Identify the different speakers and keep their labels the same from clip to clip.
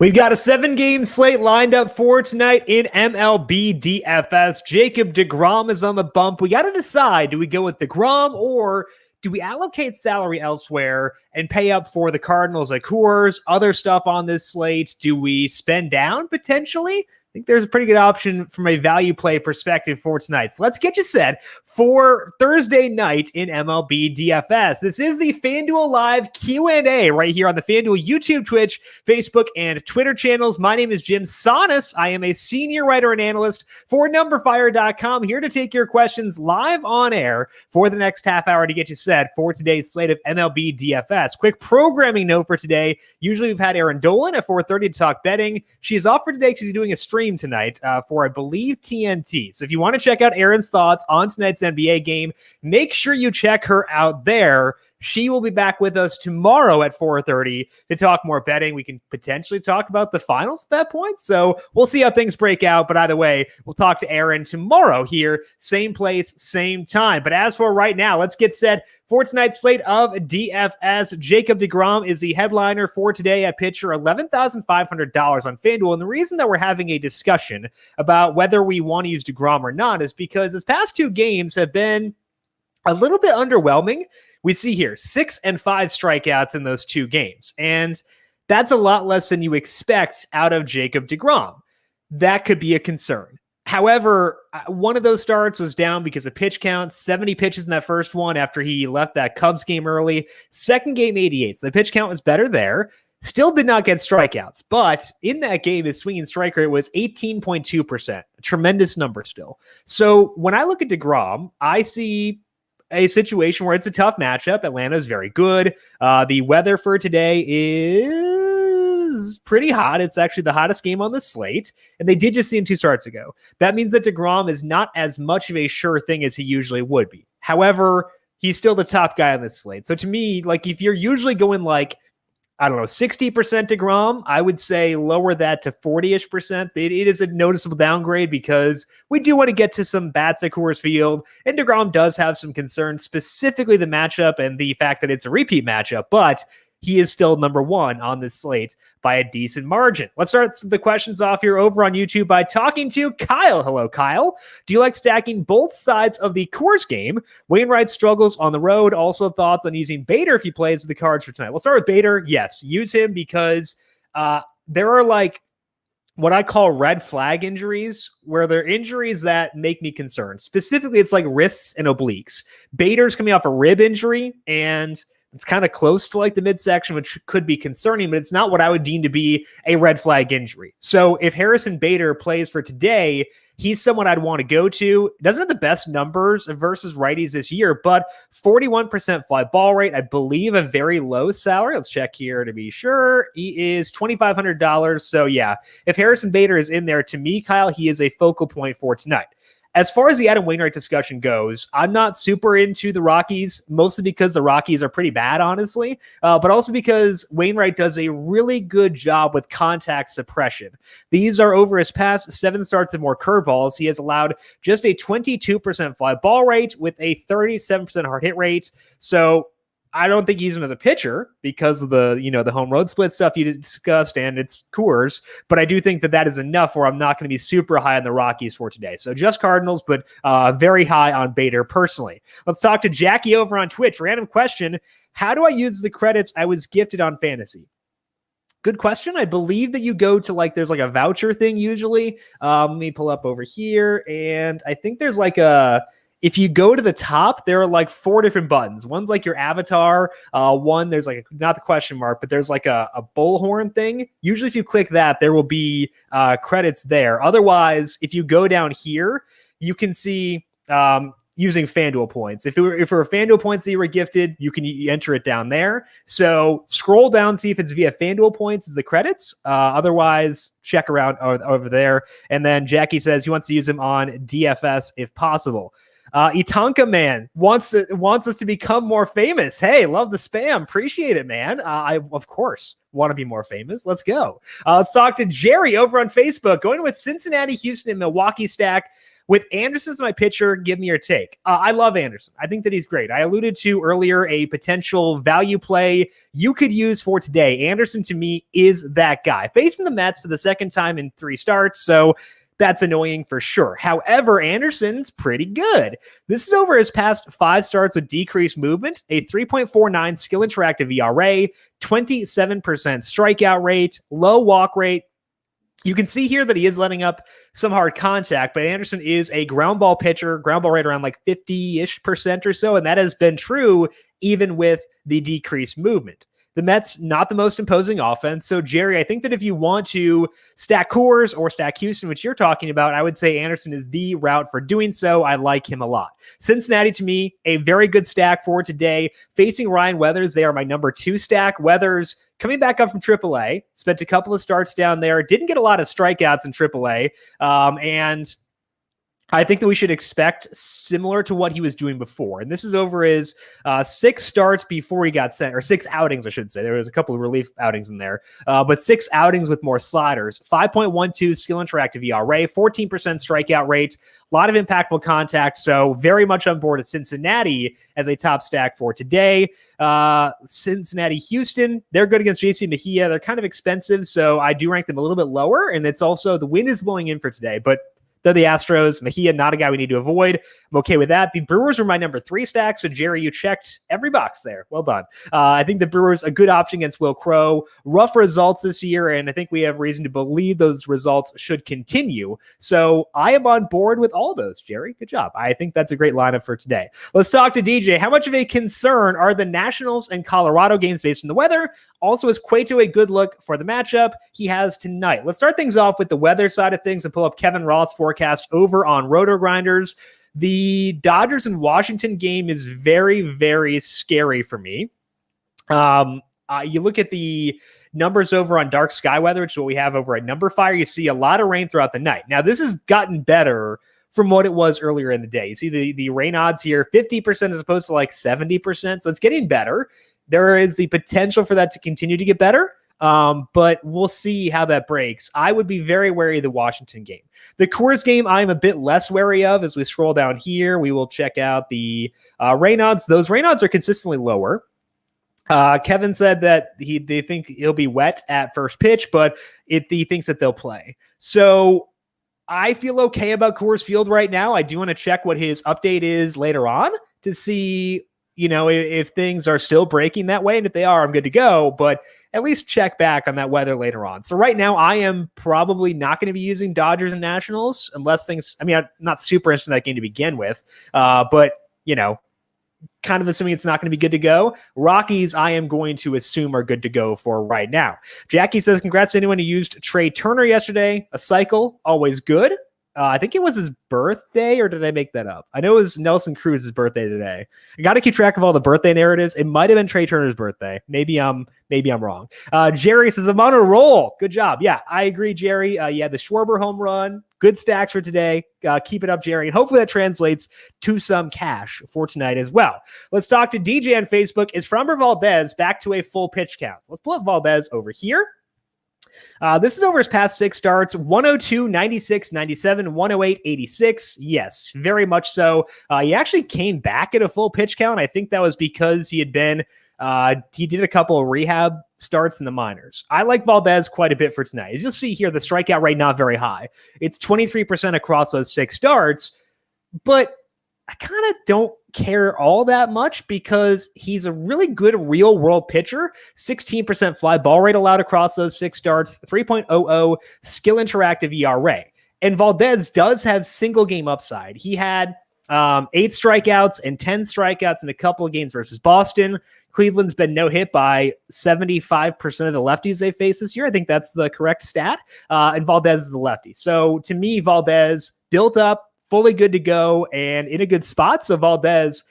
Speaker 1: We've got a 7-game slate lined up for tonight in MLB DFS. Jacob deGrom is on the bump. We got to decide, do we go with deGrom or do we allocate salary elsewhere and pay up for the Cardinals at Coors? Other stuff on this slate. Do we spend down potentially? I think there's a pretty good option from a value play perspective for tonight. So let's get you set for Thursday night in MLB DFS. This is the FanDuel Live Q&A right here on the FanDuel YouTube, Twitch, Facebook, and Twitter channels. My name is Jim Sonis. I am a senior writer and analyst for numberFire.com, here to take your questions live on air for the next half hour to get you set for today's slate of MLB DFS. Quick programming note for today. Usually we've had Erin Dolan at 4:30 to talk betting. She is off for today because she's doing a stream tonight for, I believe, TNT. So if you want to check out Erin's thoughts on tonight's NBA game, make sure you check her out there. She will be back with us tomorrow at 4:30 to talk more betting. We can potentially talk about the finals at that point. So we'll see how things break out. But either way, we'll talk to Erin tomorrow here. Same place, same time. But as for right now, let's get set for tonight's slate of DFS. Jacob deGrom is the headliner for today at pitcher, $11,500 on FanDuel. And the reason that we're having a discussion about whether we want to use deGrom or not is because his past 2 games have been a little bit underwhelming. We see here 6 and 5 strikeouts in those 2 games. And that's a lot less than you expect out of Jacob deGrom. That could be a concern. However, one of those starts was down because of pitch count, 70 pitches in that first one after he left that Cubs game early. Second game, 88. So the pitch count was better there. Still did not get strikeouts, but in that game, his swinging strike rate was 18.2%. A tremendous number still. So when I look at deGrom, I see a situation where it's a tough matchup. Atlanta is very good. The weather for today is pretty hot. It's actually the hottest game on the slate, and they did just see him 2 starts ago. That means that deGrom is not as much of a sure thing as he usually would be. However, he's still the top guy on this slate. So to me, like if you're usually going like, I don't know, 60% deGrom, I would say lower that to 40-ish%. It is a noticeable downgrade because we do want to get to some bats at Coors Field, and deGrom does have some concerns, specifically the matchup and the fact that it's a repeat matchup, but he is still number 1 on this slate by a decent margin. Let's start the questions off here over on YouTube by talking to Kyle. Hello, Kyle. Do you like stacking both sides of the Coors game? Wainwright struggles on the road. Also thoughts on using Bader if he plays with the Cards for tonight. We'll start with Bader. Yes, use him because there are like what I call red flag injuries, where they're injuries that make me concerned. Specifically, it's like wrists and obliques. Bader's coming off a rib injury, and it's kind of close to like the midsection, which could be concerning, but it's not what I would deem to be a red flag injury. So if Harrison Bader plays for today, he's someone I'd want to go to. Doesn't have the best numbers versus righties this year, but 41% fly ball rate, I believe a very low salary. Let's check here to be sure. He is $2,500. So yeah, if Harrison Bader is in there, to me, Kyle, he is a focal point for tonight. As far as the Adam Wainwright discussion goes, I'm not super into the Rockies, mostly because the Rockies are pretty bad, honestly, but also because Wainwright does a really good job with contact suppression. These are over his past 7 starts and more curveballs. He has allowed just a 22% fly ball rate with a 37% hard hit rate. So I don't think you use him as a pitcher because of the, the home road split stuff you discussed, and it's Coors. But I do think that that is enough where I'm not going to be super high on the Rockies for today. So just Cardinals, but very high on Bader personally. Let's talk to Jackie over on Twitch. Random question. How do I use the credits I was gifted on fantasy? Good question. I believe that you go to there's like a voucher thing usually. Let me pull up over here. And I think there's if you go to the top, there are like 4 different buttons. One's like your avatar. One, there's like, not the question mark, but there's like a bullhorn thing. Usually if you click that, there will be credits there. Otherwise, if you go down here, you can see using FanDuel points. If it were FanDuel points that you were gifted, you can enter it down there. So scroll down, see if it's via FanDuel points as the credits. Otherwise, check around over there. And then Jackie says he wants to use them on DFS if possible. Itanka Man wants us to become more famous. Hey, love the spam. Appreciate it, man. I, of course, want to be more famous. Let's go. Let's talk to Jerry over on Facebook. Going with Cincinnati, Houston, and Milwaukee stack With Anderson as my pitcher, give me your take. I love Anderson. I think that he's great. I alluded to earlier a potential value play you could use for today. Anderson, to me, is that guy. Facing the Mets for the second time in 3 starts, so that's annoying for sure. However, Anderson's pretty good. This is over his past 5 starts with decreased movement, a 3.49 skill interactive ERA, 27% strikeout rate, low walk rate. You can see here that he is letting up some hard contact, but Anderson is a ground ball pitcher, ground ball rate around like 50-ish% or so, and that has been true even with the decreased movement. The Mets, not the most imposing offense. So, Jerry, I think that if you want to stack Coors or stack Houston, which you're talking about, I would say Anderson is the route for doing so. I like him a lot. Cincinnati, to me, a very good stack for today. Facing Ryan Weathers, they are my number 2 stack. Weathers coming back up from AAA, spent a couple of starts down there, didn't get a lot of strikeouts in AAA, and I think that we should expect similar to what he was doing before. And this is over his 6 starts before he got sent, or 6 outings, I should say. There was a couple of relief outings in there, but 6 outings with more sliders. 5.12 skill interactive ERA, 14% strikeout rate, a lot of impactful contact. So very much on board at Cincinnati as a top stack for today. Cincinnati, Houston, they're good against JC Mejia. They're kind of expensive, so I do rank them a little bit lower. And it's also, the wind is blowing in for today, but they're the Astros. Mejia, not a guy we need to avoid. I'm okay with that. The Brewers are my number 3 stack. So, Jerry, you checked every box there. Well done. I think the Brewers, a good option against Will Crow. Rough results this year, and I think we have reason to believe those results should continue. So, I am on board with all those, Jerry. Good job. I think that's a great lineup for today. Let's talk to DJ. How much of a concern are the Nationals and Colorado games based on the weather? Also, is Cueto a good look for the matchup he has tonight? Let's start things off with the weather side of things and pull up Kevin Roth's forecast over on Roto Grinders. The Dodgers and Washington game is very, very scary for me. You look at the numbers over on Dark Sky Weather, which is what we have over at numberFire. You see a lot of rain throughout the night. Now, this has gotten better from what it was earlier in the day. You see the rain odds here, 50% as opposed to like 70%. So it's getting better. There is the potential for that to continue to get better. But we'll see how that breaks. I would be very wary of the Washington game. The Coors game, I'm a bit less wary of. As we scroll down here, we will check out the rain odds. Those rain odds are consistently lower. Kevin said that they think he'll be wet at first pitch, but he thinks that they'll play. So I feel okay about Coors Field right now. I do want to check what his update is later on to see, if things are still breaking that way. And if they are, I'm good to go. But at least check back on that weather later on. So right now, I am probably not going to be using Dodgers and Nationals unless things, I'm not super interested in that game to begin with. But, kind of assuming it's not going to be good to go. Rockies, I am going to assume are good to go for right now. Jackie says, congrats to anyone who used Trey Turner yesterday. A cycle, always good. I think it was his birthday, or did I make that up? I know it was Nelson Cruz's birthday today. I got to keep track of all the birthday narratives. It might have been Trey Turner's birthday. Maybe I'm wrong. Jerry says, I'm on a roll. Good job. Yeah, I agree, Jerry. You had the Schwarber home run. Good stacks for today. Keep it up, Jerry. And hopefully that translates to some cash for tonight as well. Let's talk to DJ on Facebook. Is Framber Valdez back to a full pitch count? Let's pull up Valdez over here. This is over his past 6 starts, 102, 96, 97, 108, 86. Yes, very much so. He actually came back at a full pitch count. I think that was because he did a couple of rehab starts in the minors. I like Valdez quite a bit for tonight. As you'll see here, the strikeout rate not very high. It's 23% across those 6 starts, but I kind of don't care all that much because he's a really good real world pitcher. 16% fly ball rate allowed across those 6 starts, 3.00 skill interactive ERA. And Valdez does have single game upside. He had 8 strikeouts and 10 strikeouts in a couple of games versus Boston. Cleveland's been no hit by 75% of the lefties they face this year. I think that's the correct stat. And Valdez is a lefty. So to me, Valdez built up, fully good to go, and in a good spot. So Valdez,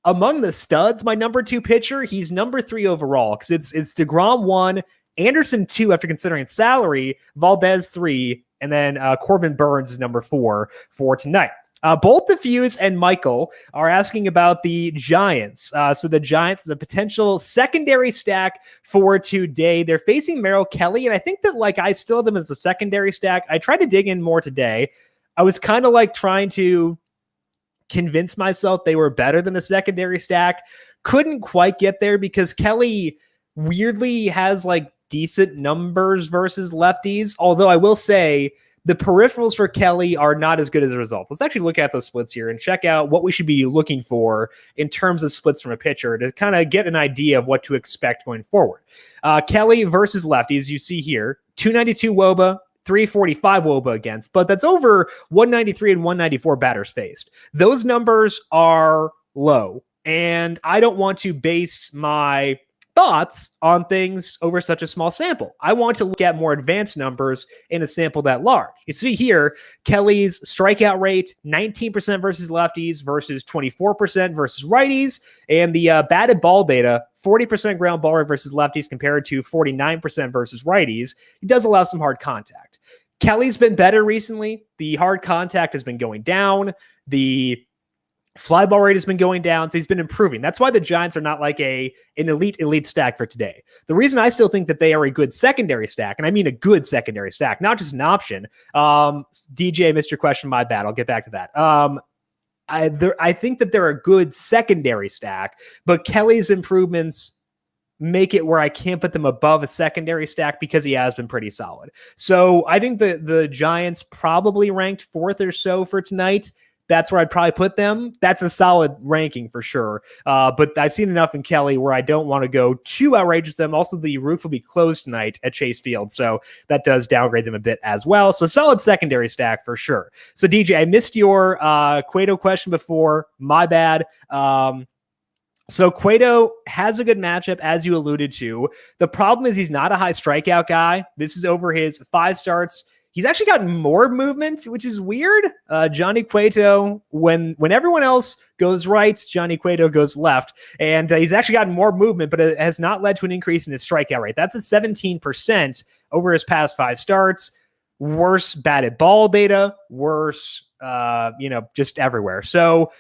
Speaker 1: among the studs, my number 2 pitcher, he's number 3 overall because it's DeGrom 1, Anderson 2 after considering salary, Valdez 3, and then Corbin Burns is number 4 for tonight. Both Diffuse and Michael are asking about the Giants. So the Giants, the potential secondary stack for today. They're facing Merrill Kelly, and I think that I still have them as a secondary stack. I tried to dig in more today. I was kind of like trying to convince myself they were better than the secondary stack. Couldn't quite get there because Kelly weirdly has like decent numbers versus lefties. Although I will say the peripherals for Kelly are not as good as a result. Let's actually look at those splits here and check out what we should be looking for in terms of splits from a pitcher to kind of get an idea of what to expect going forward. Kelly versus lefties, you see here, 292 WOBA, 345 WOBA against, but that's over 193 and 194 batters faced. Those numbers are low, and I don't want to base my thoughts on things over such a small sample. I want to look at more advanced numbers in a sample that large. You see here, Kelly's strikeout rate, 19% versus lefties versus 24% versus righties, and the batted ball data, 40% ground ball rate versus lefties compared to 49% versus righties. He does allow some hard contact. Kelly's been better recently. The hard contact has been going down. The fly ball rate has been going down, so he's been improving. That's why the Giants are not like an elite stack for today. The reason I still think that they are a good secondary stack, and I mean a good secondary stack, not just an option. DJ, missed your question, my bad. I'll get back to that. I think that they're a good secondary stack, but Kelly's improvements make it where I can't put them above a secondary stack because he has been pretty solid. So I think the Giants probably ranked fourth or so for tonight. That's where I'd probably put them. That's a solid ranking for sure. But I've seen enough in Kelly where I don't want to go too outrageous with them. Also, the roof will be closed tonight at Chase Field, so that does downgrade them a bit as well. So solid secondary stack for sure. So DJ, I missed your Cueto question before. My bad. So Cueto has a good matchup, as you alluded to. The problem is he's not a high strikeout guy. This is over his 5 starts. He's actually gotten more movement, which is weird. Johnny Cueto, when everyone else goes right, Johnny Cueto goes left. And he's actually gotten more movement, but it has not led to an increase in his strikeout rate. That's at 17% over his past 5 starts. Worse batted ball data, worse, just everywhere. So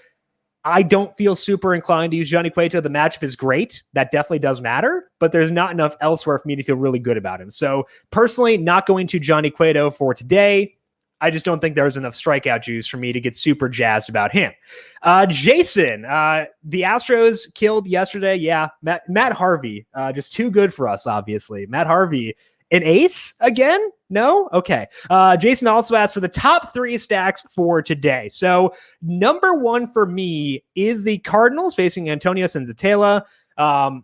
Speaker 1: I don't feel super inclined to use Johnny Cueto. The matchup is great. That definitely does matter, but there's not enough elsewhere for me to feel really good about him. So personally, not going to Johnny Cueto for today. I just don't think there's enough strikeout juice for me to get super jazzed about him. Jason, the Astros killed yesterday. Yeah, Matt Harvey, just too good for us, obviously. Matt Harvey, an ace again? No? Okay. Jason also asked for the top 3 stacks for today. So number 1 for me is the Cardinals facing Antonio Senzatela.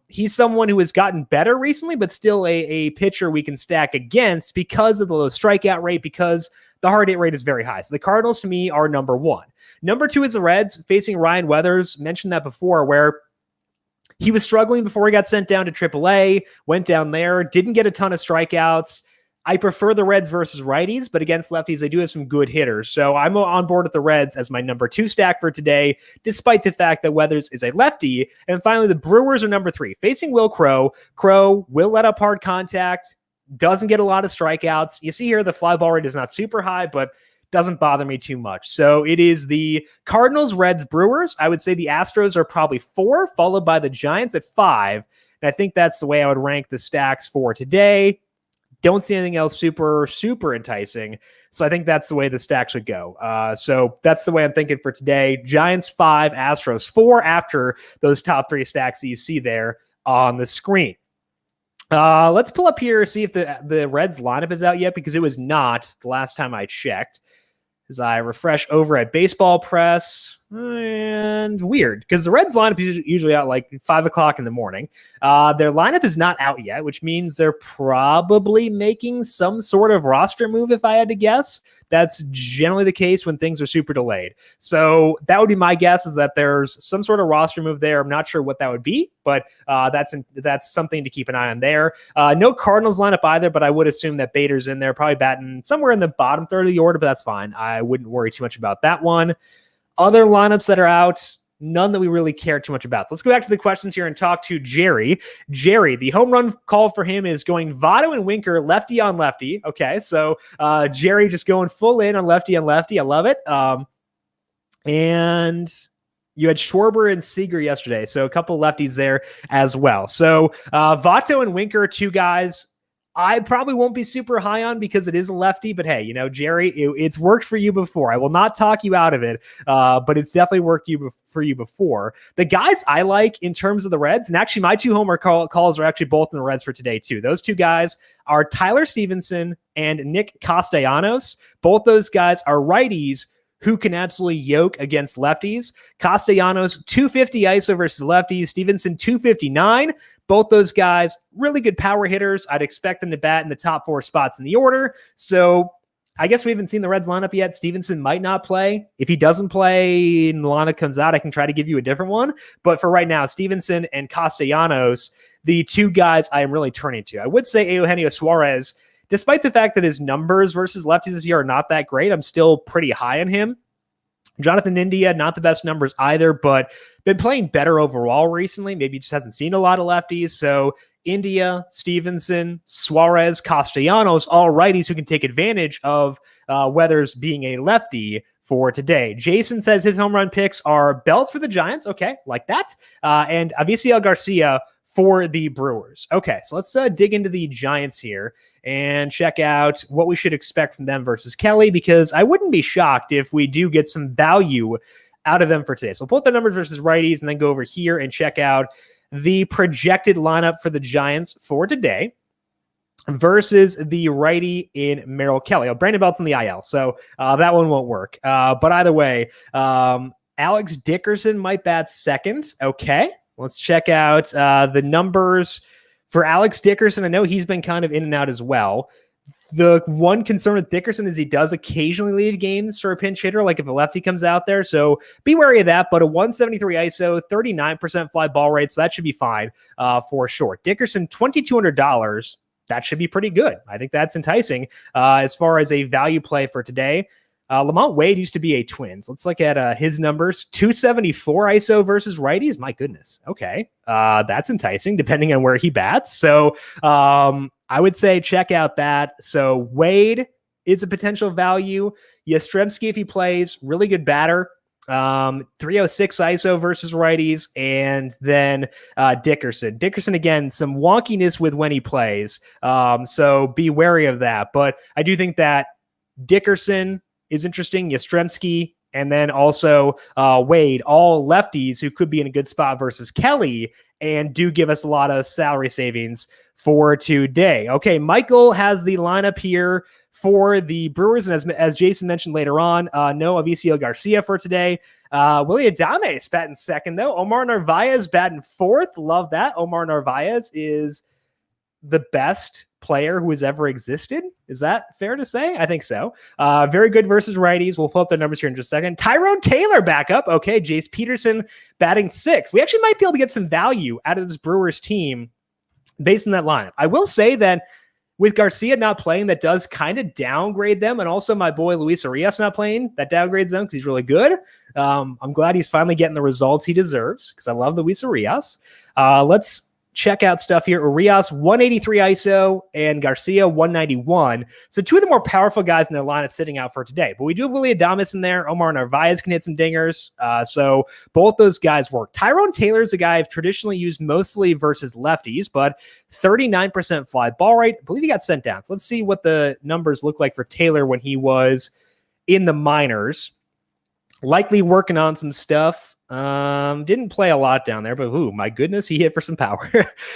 Speaker 1: He's someone who has gotten better recently, but still a pitcher we can stack against because of the low strikeout rate, because the hard hit rate is very high. So the Cardinals to me are number 1. Number 2 is the Reds facing Ryan Weathers. Mentioned that before, where he was struggling before he got sent down to AAA, went down there, didn't get a ton of strikeouts. I prefer the Reds versus righties, but against lefties, they do have some good hitters. So I'm on board with the Reds as my number 2 stack for today, despite the fact that Weathers is a lefty. And finally, the Brewers are number 3, facing Will Crow. Crow will let up hard contact, doesn't get a lot of strikeouts. You see here, the fly ball rate is not super high, but doesn't bother me too much. So it is the Cardinals, Reds, Brewers. I would say the Astros are probably 4, followed by the Giants at 5. And I think that's the way I would rank the stacks for today. Don't see anything else super enticing. So I think that's the way the stack should go. So that's the way I'm thinking for today. Giants 5, Astros 4 after those top 3 stacks that you see there on the screen. Let's pull up here, see if the Reds lineup is out yet, because it was not the last time I checked. As I refresh over at Baseball Press, and weird, because the Reds lineup is usually out like 5 o'clock in the morning. Their lineup is not out yet, which means they're probably making some sort of roster move, if I had to guess. That's generally the case when things are super delayed. So that would be my guess, is that there's some sort of roster move there. I'm not sure what that would be, but that's something to keep an eye on there. No Cardinals lineup either, but I would assume that Bader's in there, probably batting somewhere in the bottom third of the order, but that's fine. I wouldn't worry too much about that one. Other lineups that are out, none that we really care too much about. So let's go back to the questions here and talk to Jerry. Jerry, the home run call for him is going Votto and Winker, lefty on lefty. Okay, so Jerry just going full in on lefty on lefty. I love it. And you had Schwarber and Seager yesterday, so a couple lefties there as well. So Votto and Winker are 2 guys I probably won't be super high on because it is a lefty, but hey, Jerry, it's worked for you before. I will not talk you out of it, but it's definitely worked for you before. The guys I like in terms of the Reds, and actually my two homer calls are actually both in the Reds for today too. Those two guys are Tyler Stephenson and Nick Castellanos. Both those guys are righties who can absolutely yoke against lefties. Castellanos, 250 ISO versus lefties. Stephenson, 259. Both those guys, really good power hitters. I'd expect them to bat in the top 4 spots in the order. So I guess we haven't seen the Reds lineup yet. Stephenson might not play. If he doesn't play and the lineup comes out, I can try to give you a different one. But for right now, Stephenson and Castellanos, the two guys I am really turning to. I would say Eugenio Suarez, despite the fact that his numbers versus lefties this year are not that great, I'm still pretty high on him. Jonathan India, not the best numbers either, but been playing better overall recently. Maybe he just hasn't seen a lot of lefties. So India, Stephenson, Suarez, Castellanos, all righties who can take advantage of Weathers being a lefty for today. Jason says his home run picks are Belt for the Giants. Okay, like that. And Avisail Garcia for the Brewers. Okay, so let's dig into the Giants here and check out what we should expect from them versus Kelly, because I wouldn't be shocked if we do get some value out of them for today. So we'll put the numbers versus righties and then go over here and check out the projected lineup for the Giants for today versus the righty in Merrill Kelly. Oh, Brandon Belt's in the IL, so that one won't work. But either way, Alex Dickerson might bat second. Okay. Let's check out the numbers for Alex Dickerson. I know he's been kind of in and out as well. The one concern with Dickerson is he does occasionally leave games for a pinch hitter, like if a lefty comes out there. So be wary of that. But a 173 ISO, 39% fly ball rate, so that should be fine for sure. Dickerson, $2,200. That should be pretty good. I think that's enticing as far as a value play for today. Lamont Wade used to be a Twins. Let's look at his numbers. 274 ISO versus righties. My goodness. Okay. That's enticing depending on where he bats. So I would say check out that. So Wade is a potential value. Yastrzemski, if he plays, really good batter. 306 ISO versus righties. And then Dickerson. Dickerson, again, some wonkiness with when he plays. So be wary of that. But I do think that Dickerson is interesting, Yastrzemski, and then also Wade, all lefties who could be in a good spot versus Kelly and do give us a lot of salary savings for today. Okay, Michael has the lineup here for the Brewers, and as Jason mentioned later on, no Avisail Garcia for today. Willie Adames batting second, though. Omar Narvaez batting fourth. Love that. Omar Narvaez is the best player who has ever existed. Is that fair to say? I think so. Very good versus righties. We'll pull up the numbers here in just a second. Tyrone Taylor back up. Okay, Jace Peterson batting sixth. We actually might be able to get some value out of this Brewers team based on that lineup. I will say that with Garcia not playing, that does kind of downgrade them. And also my boy Luis Arias not playing, that downgrades them because he's really good. I'm glad he's finally getting the results he deserves because I love Luis Arias. Let's check out stuff here. Urias, 183 ISO, and Garcia, 191. So two of the more powerful guys in their lineup sitting out for today. But we do have Willie Adames in there. Omar Narvaez can hit some dingers. So both those guys work. Tyrone Taylor is a guy I've traditionally used mostly versus lefties, but 39% fly ball rate. I believe he got sent down. So let's see what the numbers look like for Taylor when he was in the minors. Likely working on some stuff. Didn't play a lot down there, but ooh, my goodness, he hit for some power.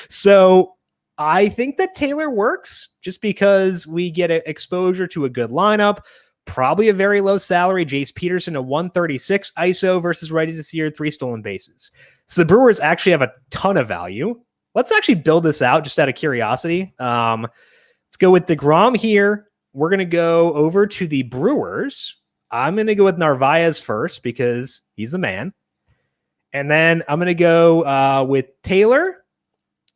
Speaker 1: So I think that Taylor works just because we get exposure to a good lineup, probably a very low salary. Jace Peterson, a 136 ISO versus righties this year, 3 stolen bases. So the Brewers actually have a ton of value. Let's actually build this out just out of curiosity. Let's go with DeGrom here. We're going to go over to the Brewers. I'm going to go with Narvaez first because he's the man. And then I'm going to go with Taylor.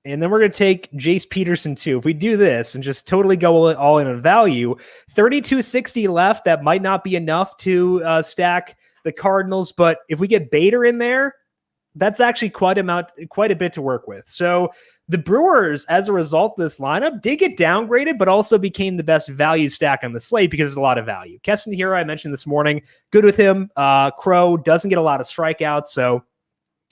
Speaker 1: And then we're going to take Jace Peterson too. If we do this and just totally go all in on value, 3260 left. That might not be enough to stack the Cardinals. But if we get Bader in there, that's actually quite a bit to work with. So the Brewers, as a result of this lineup, did get downgraded, but also became the best value stack on the slate because there's a lot of value. Keston Hero, I mentioned this morning, good with him. Crow doesn't get a lot of strikeouts, so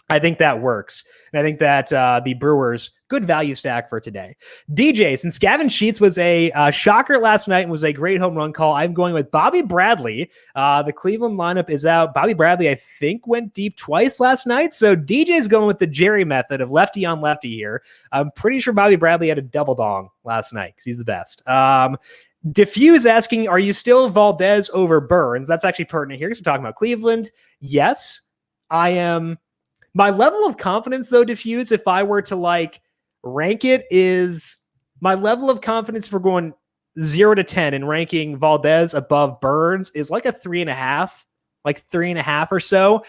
Speaker 1: I think that works. And I think that the Brewers, good value stack for today. DJ, since Gavin Sheets was a shocker last night and was a great home run call, I'm going with Bobby Bradley. The Cleveland lineup is out. Bobby Bradley, I think, went deep twice last night. So DJ's going with the Jerry method of lefty on lefty here. I'm pretty sure Bobby Bradley had a double dong last night because he's the best. Diffuse asking, are you still Valdez over Burns? That's actually pertinent here because we're talking about Cleveland. Yes, I am. My level of confidence, though, Diffuse, if I were to like rank it, is my level of confidence for going 0 to 10 and ranking Valdez above Burns is like a 3.5 or so.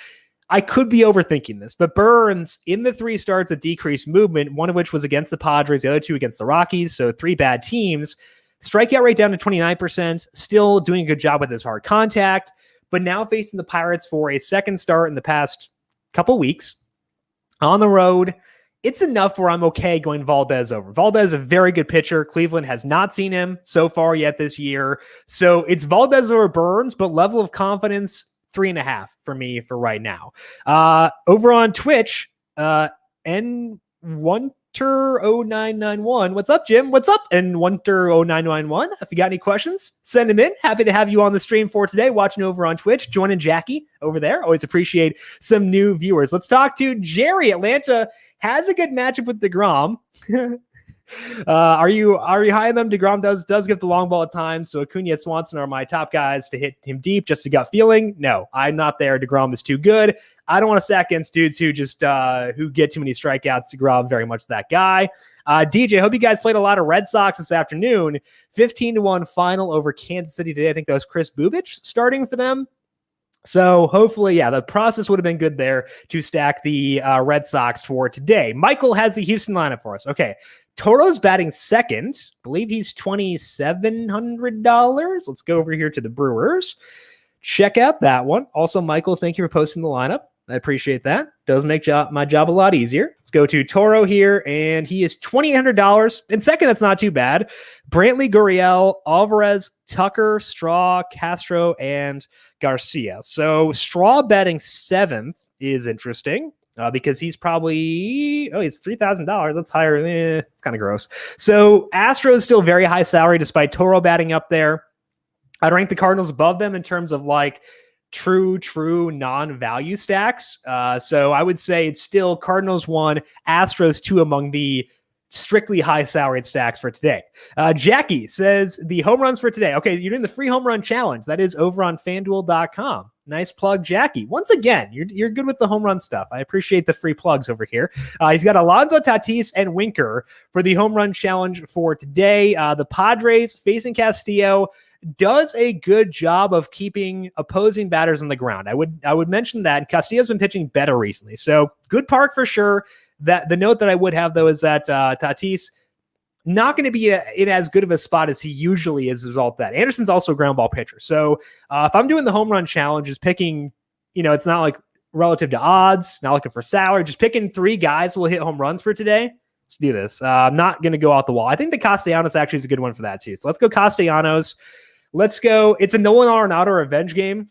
Speaker 1: I could be overthinking this, but Burns in the 3 starts a decreased movement, one of which was against the Padres, the other 2 against the Rockies. So 3 bad teams. Strikeout rate down to 29%, still doing a good job with his hard contact, but now facing the Pirates for a second start in the past couple weeks on the road. It's enough where I'm okay going Valdez over. Valdez is a very good pitcher. Cleveland has not seen him so far yet this year. So it's Valdez over Burns, but level of confidence, 3.5 for me for right now. Over on Twitch, N1ter0991. What's up, Jim? What's up? N1ter0991. If you got any questions, send them in. Happy to have you on the stream for today, watching over on Twitch, joining Jackie over there. Always appreciate some new viewers. Let's talk to Jerry. Atlanta has a good matchup with DeGrom. Are you high on them? DeGrom does get the long ball at times, so Acuna and Swanson are my top guys to hit him deep, just a gut feeling. No, I'm not there. DeGrom is too good. I don't want to stack against dudes who just who get too many strikeouts. DeGrom, very much that guy. DJ, hope you guys played a lot of Red Sox this afternoon. 15-1 final over Kansas City today. I think that was Chris Bubich starting for them. So hopefully, yeah, the process would have been good there to stack the Red Sox for today. Michael has the Houston lineup for us. Okay. Toro's batting second. I believe he's $2,700. Let's go over here to the Brewers. Check out that one. Also, Michael, thank you for posting the lineup. I appreciate that. Does make my job a lot easier. Let's go to Toro here, and he is $2,800. In second, that's not too bad. Brantley, Gurriel, Alvarez, Tucker, Straw, Castro, and Garcia. So Straw batting seventh is interesting. Because he's probably, he's $3,000. That's higher. It's kind of gross. So Astros still very high salary despite Toro batting up there. I'd rank the Cardinals above them in terms of like true non-value stacks. So I would say it's still Cardinals 1, Astros 2 among the strictly high salaried stacks for today. Jackie says the home runs for today. Okay, you're doing the free home run challenge. That is over on FanDuel.com. Nice plug, Jackie. Once again, you're good with the home run stuff. I appreciate the free plugs over here. He's got Alonso, Tatis, and Winker for the home run challenge for today. The Padres facing Castillo does a good job of keeping opposing batters on the ground. I would mention that Castillo's been pitching better recently. So good park for sure. That the note that I would have though is that Tatis not going to be in as good of a spot as he usually is as a result of that. Anderson's also a ground ball pitcher. So if I'm doing the home run challenge, is picking, it's not like relative to odds, not looking for salary, just picking 3 guys who will hit home runs for today. Let's do this. I'm not going to go out the wall. I think the Castellanos actually is a good one for that too. So let's go Castellanos. Let's go. It's a Nolan Arenado revenge game.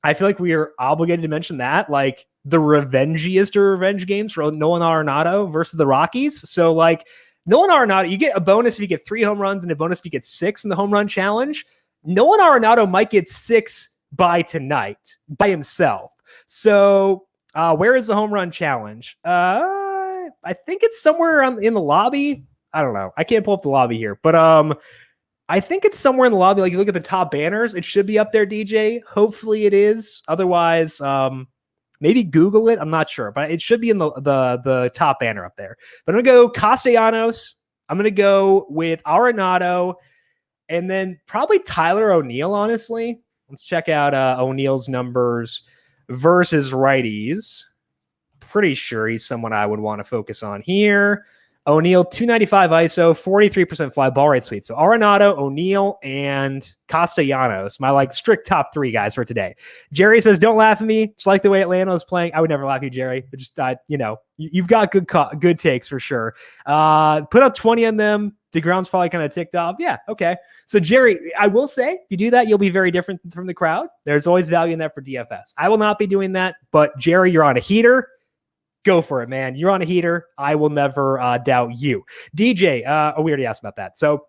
Speaker 1: I feel like we are obligated to mention that, like the revengiest of revenge games for Nolan Arenado versus the Rockies. So like Nolan Arenado, you get a bonus if you get 3 home runs and a bonus if you get 6 in the home run challenge. Nolan Arenado might get 6 by tonight by himself. So where is the home run challenge? I think it's somewhere in the lobby. I don't know. I can't pull up the lobby here, but I think it's somewhere in the lobby. Like you look at the top banners, it should be up there, DJ. Hopefully it is. Otherwise, maybe Google it. I'm not sure, but it should be in the top banner up there. But I'm going to go Castellanos. I'm going to go with Arenado and then probably Tyler O'Neill, honestly. Let's check out O'Neill's numbers versus righties. Pretty sure he's someone I would want to focus on here. O'Neill, 295 ISO, 43% fly ball rate suite. So Arenado, O'Neill, and Castellanos, my like strict top 3 guys for today. Jerry says, don't laugh at me. Just like the way Atlanta is playing. I would never laugh at you, Jerry. But just, you've got good takes for sure. Put up 20 on them. DeGrom's probably kind of ticked off. Yeah, okay. So Jerry, I will say, if you do that, you'll be very different from the crowd. There's always value in that for DFS. I will not be doing that, but Jerry, you're on a heater. go for it, man. You're on a heater. I will never doubt you. DJ, we already asked about that. So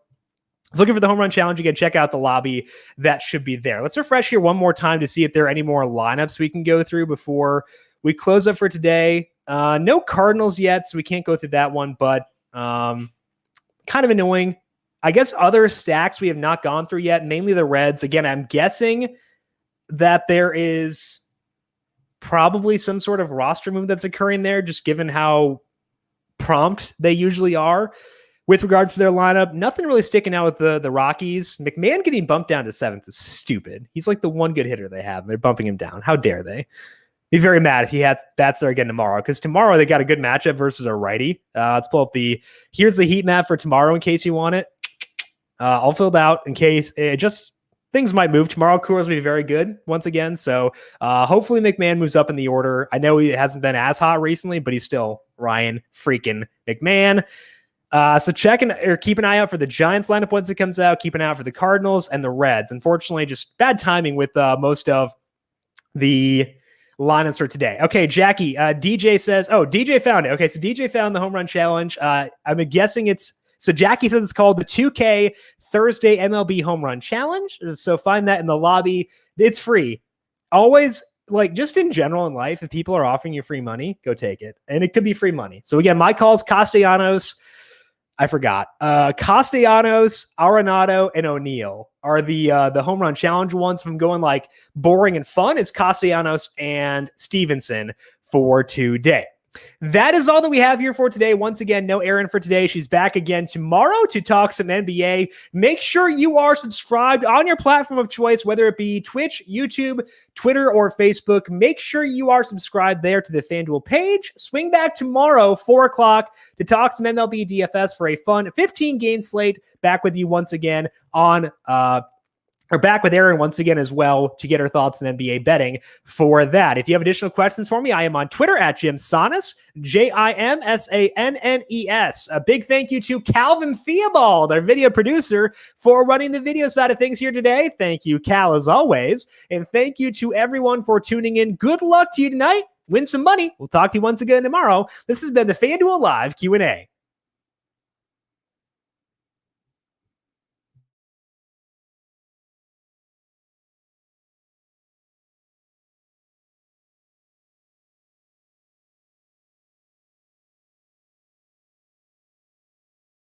Speaker 1: looking for the home run challenge again, check out the lobby. That should be there. Let's refresh here one more time to see if there are any more lineups we can go through before we close up for today. No Cardinals yet, so we can't go through that one, but kind of annoying. I guess other stacks we have not gone through yet, mainly the Reds. Again, I'm guessing that there is probably some sort of roster move that's occurring there, just given how prompt they usually are with regards to their lineup. Nothing really sticking out with the Rockies. McMahon getting bumped down to 7th is stupid. He's like the one good hitter they have. They're bumping him down. How dare they? Be very mad if he bats there again tomorrow, because tomorrow they got a good matchup versus a righty. Let's pull up here's the heat map for tomorrow in case you want it. All filled out in case things might move. Tomorrow, Coors will be very good once again. So hopefully McMahon moves up in the order. I know he hasn't been as hot recently, but he's still Ryan freaking McMahon. So keep an eye out for the Giants lineup once it comes out. Keep an eye out for the Cardinals and the Reds. Unfortunately, just bad timing with most of the lineups for today. Okay, Jackie, DJ says, DJ found it. Okay, so DJ found the home run challenge. I'm guessing so Jackie says it's called the 2K Thursday MLB Home Run Challenge. So find that in the lobby. It's free. Always, like, just in general in life, if people are offering you free money, go take it. And it could be free money. So again, my calls, Castellanos. I forgot. Castellanos, Arenado, and O'Neill are the home run challenge ones. From going like boring and fun, it's Castellanos and Stephenson for today. That is all that we have here for today. Once again, no Erin for today. She's back again tomorrow to talk some NBA. Make sure you are subscribed on your platform of choice, whether it be Twitch, YouTube, Twitter, or Facebook. Make sure you are subscribed there to the FanDuel page. Swing back tomorrow, 4 o'clock, to talk some MLB DFS for a fun 15-game slate. Back with you once again back with Erin once again as well to get her thoughts on NBA betting for that. If you have additional questions for me, I am on Twitter at JimSannes, JimSannes. A big thank you to Calvin Theobald, our video producer, for running the video side of things here today. Thank you, Cal, as always. And thank you to everyone for tuning in. Good luck to you tonight. Win some money. We'll talk to you once again tomorrow. This has been the FanDuel Live Q&A.